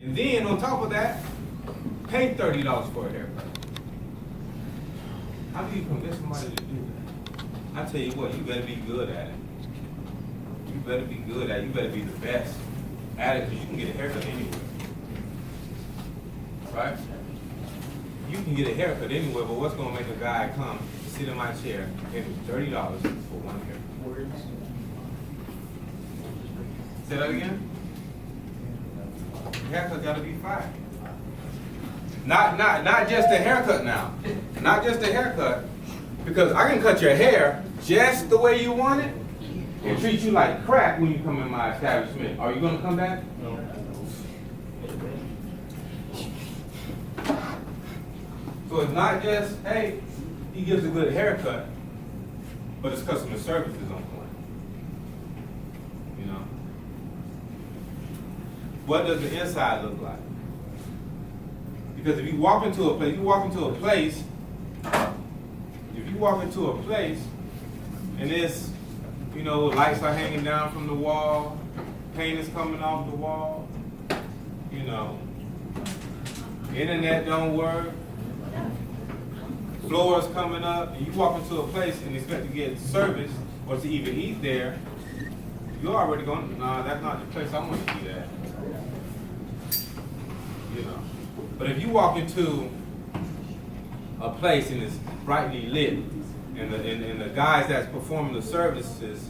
And then on top of that, pay $30 for a haircut. How do you convince somebody to do that? I tell you what, you better be good at it. You better be good at it. You better be the best at it, because you can get a haircut anywhere. Right? You can get a haircut anywhere, but what's going to make a guy come sit in my chair and pay me $30 for one haircut? Say that again? The haircut got to be fire. Not just a haircut now. Not just a haircut. Because I can cut your hair just the way you want it and treat you like crap when you come in my establishment. Are you going to come back? No. So it's not just, hey, he gives a good haircut, but his customer service is on point. You know? What does the inside look like? Because if you walk into a place, and it's, you know, lights are hanging down from the wall, paint is coming off the wall, you know, internet don't work, floors coming up, and you walk into a place and expect to get service or to even eat there, you're already going, nah, that's not the place I want to eat at. You know. But if you walk into a place and it's brightly lit, and the guys that's performing the services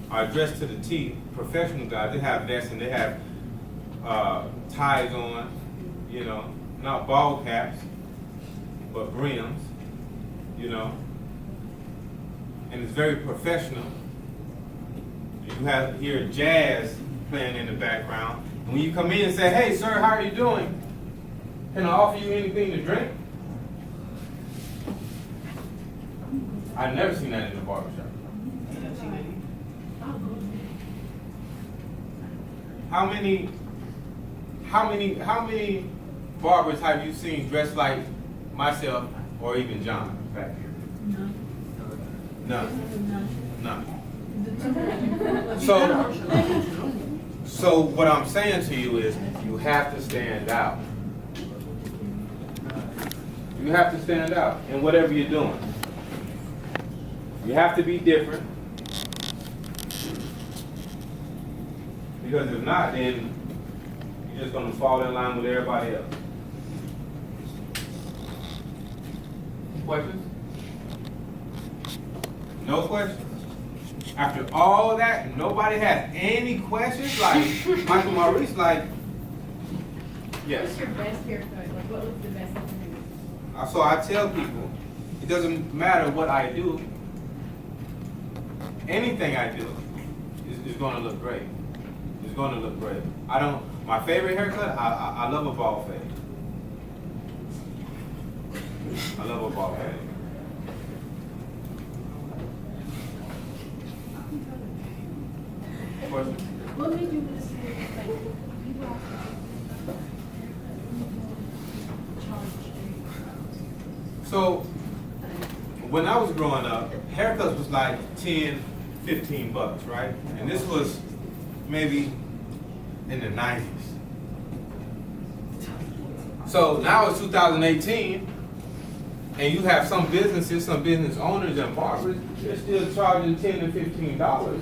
are dressed to the T, professional guys, they have vests and they have ties on, you know, not ball caps, but brims, you know, and it's very professional. You have here jazz playing in the background, and when you come in and say, hey sir, how are you doing? Can I offer you anything to drink? I've never seen that in the barbershop. How many barbers have you seen dressed like myself or even John back here? None. So what I'm saying to you is you have to stand out. You have to stand out in whatever you're doing. You have to be different. Because if not, then you're just going to fall in line with everybody else. Questions? No questions? After all that, nobody has any questions? Like Michael Maurice, like, yes. What's your best haircut? Like, what was the best thing? So I tell people, it doesn't matter what I do. Anything I do is going to look great. It's going to look great. My favorite haircut, I love a bald fade. I love a bald fade. Question? What made you decide, like, people have to charge? So, when I was growing up, haircuts was like 10, 15 bucks, right? And this was maybe in the 90s. So now it's 2018, and you have some businesses, some business owners and barbers, they're still charging $10 and $15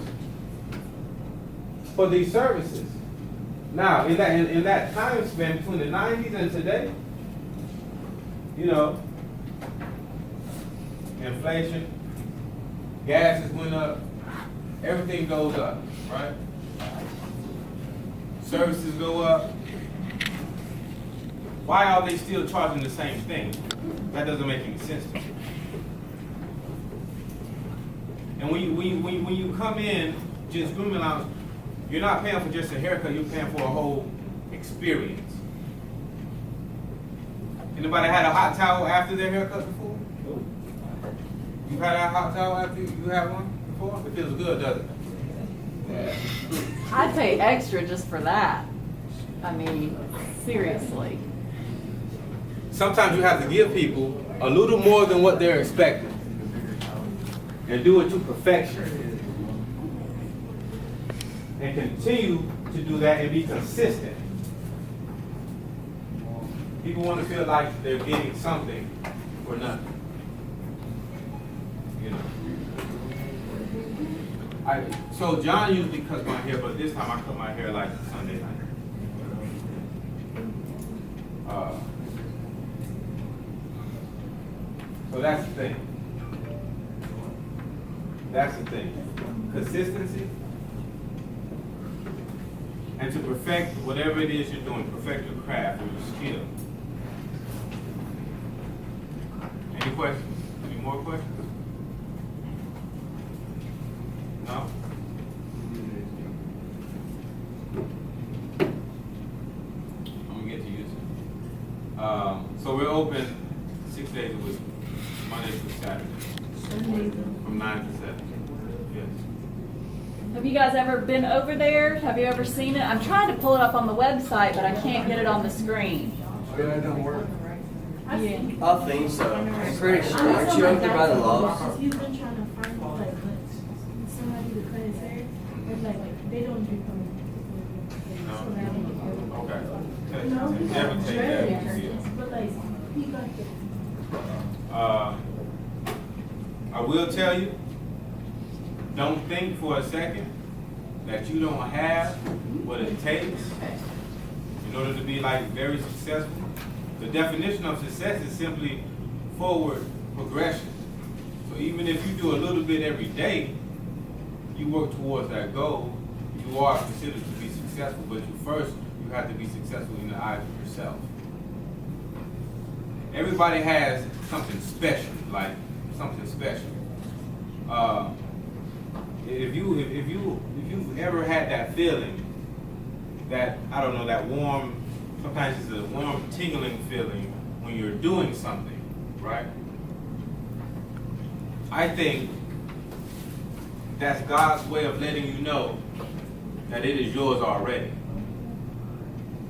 for these services. Now, in that time span between the 90s and today, you know, inflation, gases went up, everything goes up, right? Services go up. Why are they still charging the same thing? That doesn't make any sense to me. And when you come in, just grooming lounge, you're not paying for just a haircut, you're paying for a whole experience. Anybody had a hot towel after their haircut before? You had a hot towel after you had one before? It feels good, doesn't it? Yeah. I'd pay extra just for that. I mean, seriously. Sometimes you have to give people a little more than what they're expecting and do it to perfection. And continue to do that and be consistent People want to feel like they're getting something for nothing. You know. So John usually cuts my hair, but this time I cut my hair like Sunday night. So that's the thing. That's the thing. Consistency. And to perfect whatever it is you're doing, perfect your craft or your skill. Any questions? Any more questions? No? I'm gonna get to you soon. So we're open 6 days a week, Monday through Saturday, from 9 to 7. Yes. Have you guys ever been over there? Have you ever seen it? I'm trying to pull it up on the website, but I can't get it on the screen. Yeah, it don't work. Yeah. I think so. I'm pretty sure. Aren't you up there by the lofts? He's been trying to find like somebody to cut his hair, but like they don't do No. Okay. No, Never take that. but like he got the. I will tell you, don't think for a second that you don't have what it takes in order to be like very successful. The definition of success is simply forward progression. So even if you do a little bit every day, you work towards that goal, you are considered to be successful, but you have to be successful in the eyes of yourself. Everybody has something special, like something special. If you've ever had that feeling, that I don't know, that warm, sometimes it's a warm tingling feeling when you're doing something, right? I think that's God's way of letting you know that it is yours already.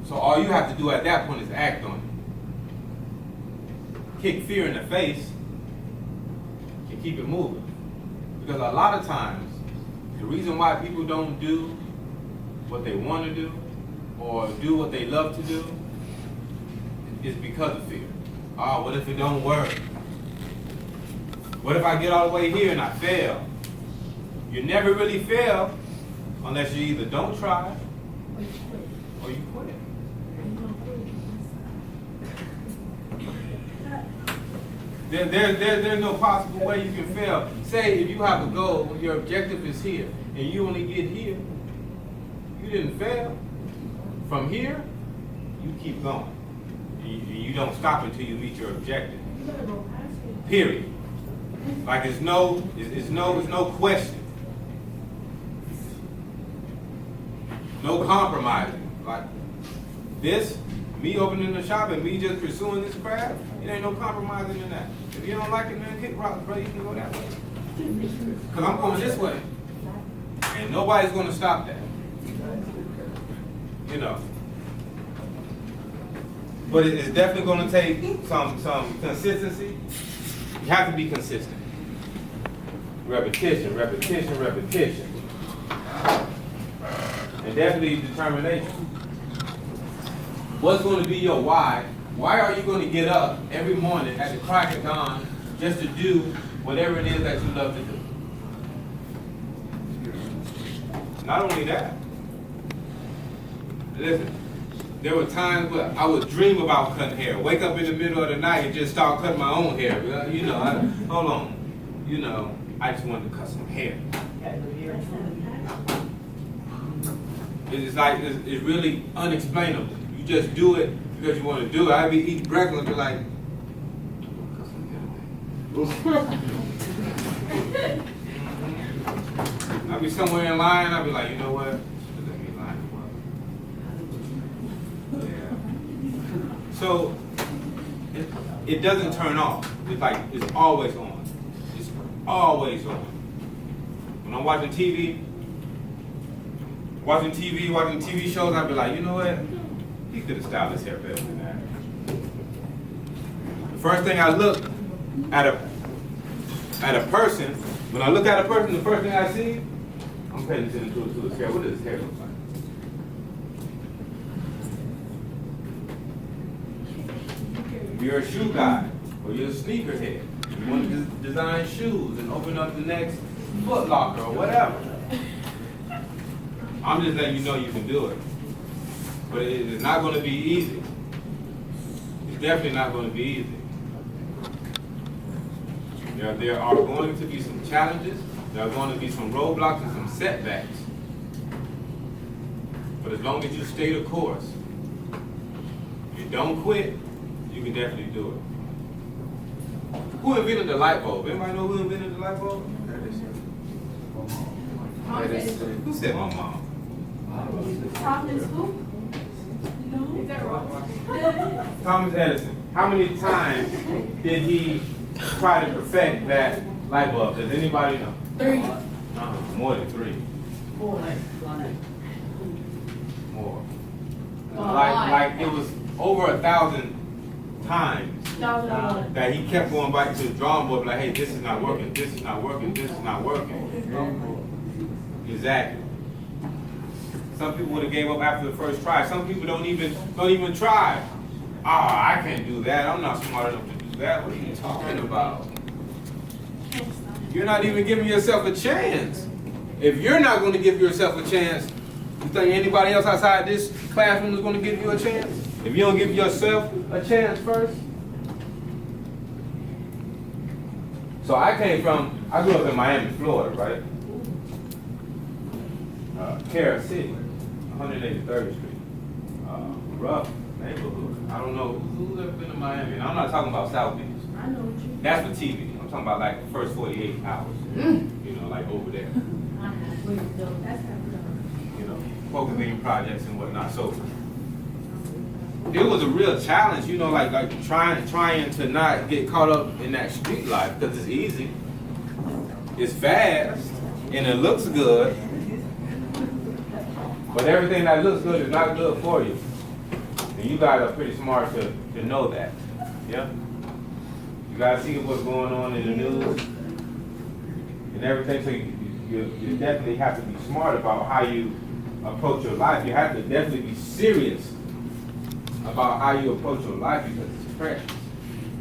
So all you have to do at that point is act on it. Kick fear in the face and keep it moving. Because a lot of times, the reason why people don't do what they want to do or do what they love to do is because of fear. Oh, what if it don't work? What if I get all the way here and I fail? You never really fail unless you either don't try or you quit. There's no possible way you can fail. Say if you have a goal, your objective is here, and you only get here, you didn't fail. From here, you keep going. You don't stop until you meet your objective. Period. Like it's no question. No compromising. Like this, me opening the shop and me just pursuing this craft, it ain't no compromising in that. If you don't like it, man, kick rocks, bro. You can go that way. Because I'm going this way. And nobody's going to stop that. You know. But it's definitely going to take some consistency. You have to be consistent. Repetition. And definitely determination. What's going to be your why? Why are you going to get up every morning at the crack of dawn just to do whatever it is that you love to do? Not only that, listen, there were times where I would dream about cutting hair, wake up in the middle of the night and just start cutting my own hair. You know, hold on. You know, I just wanted to cut some hair. It's like, it's really unexplainable. You just do it because you want to do it. I'd be eating breakfast and be like, I'd be somewhere in line, I'd be like, you know what? Let me line. Yeah. So it doesn't turn off. It's like it's always on. It's always on. When I'm watching TV, watching TV shows, I'd be like, you know what? He could have styled his hair better than that. The first thing I look at a person, when I look at a person, the first thing I see, I'm paying attention to his hair. What does his hair look like? If you're a shoe guy, or you're a sneakerhead, you want to design shoes and open up the next Foot Locker or whatever. I'm just letting you know you can do it. But it is not going to be easy. It's definitely not going to be easy. There are going to be some challenges. There are going to be some roadblocks and some setbacks. But as long as you stay the course, you don't quit, you can definitely do it. Who invented the light bulb? Anybody know who invented the light bulb? Who said my mom? Thomas who? No. Is that wrong? Thomas Edison. How many times did he try to perfect that light bulb? Does anybody know? 3. More than 3. 4. More. Like it was over 1,000 times that he kept going back to the drawing board, like, hey, this is not working, this is not working, this is not working. Exactly. Some people would have gave up after the first try. Some people don't even try. I can't do that. I'm not smart enough to do that. What are you talking about? You're not even giving yourself a chance. If you're not going to give yourself a chance, you think anybody else outside this classroom is going to give you a chance? If you don't give yourself a chance first? So I grew up in Miami, Florida, right? Carol City, 183rd Street. Rough neighborhood. I don't know who's ever been to Miami. And I'm not talking about South Beach. I know what you. That's for TV. I'm talking about like the first 48 hours. You know, like over there. That's how we You know, focusing projects and whatnot. So it was a real challenge, you know, like trying to not get caught up in that street life, because it's easy, it's fast, and it looks good. But everything that looks good is not good for you. And you guys are pretty smart to know that. Yeah? You guys see what's going on in the news and everything, so you definitely have to be smart about how you approach your life. You have to definitely be serious about how you approach your life, because it's precious.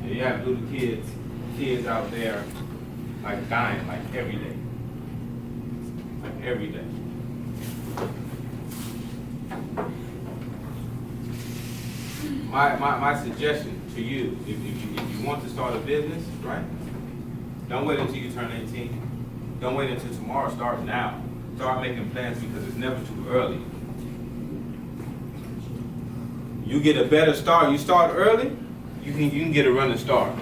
And you have little kids out there like dying like every day. Like every day. My suggestion to you, if you want to start a business, right? Don't wait until you turn 18. Don't wait until tomorrow. Start now. Start making plans, because it's never too early. You get a better start. You start early, you can get a running start.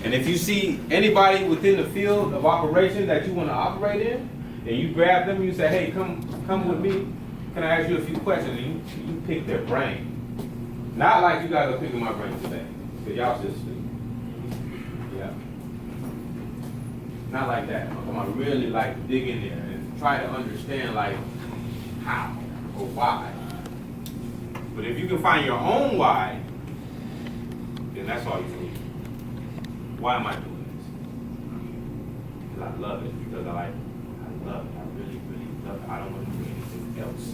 And if you see anybody within the field of operation that you want to operate in, and you grab them, you say, hey, come with me. Can I ask you a few questions? And you pick their brain. Not like you guys are picking my brain today, because y'all just sleep. Yeah. Not like that. I'm talking about really like dig in there and try to understand like how or why. But if you can find your own why, then that's all you need. Why am I doing this? Because I love it. Because I love it. I really, really love it. I don't want to do anything else.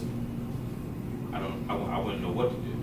I wouldn't know what to do.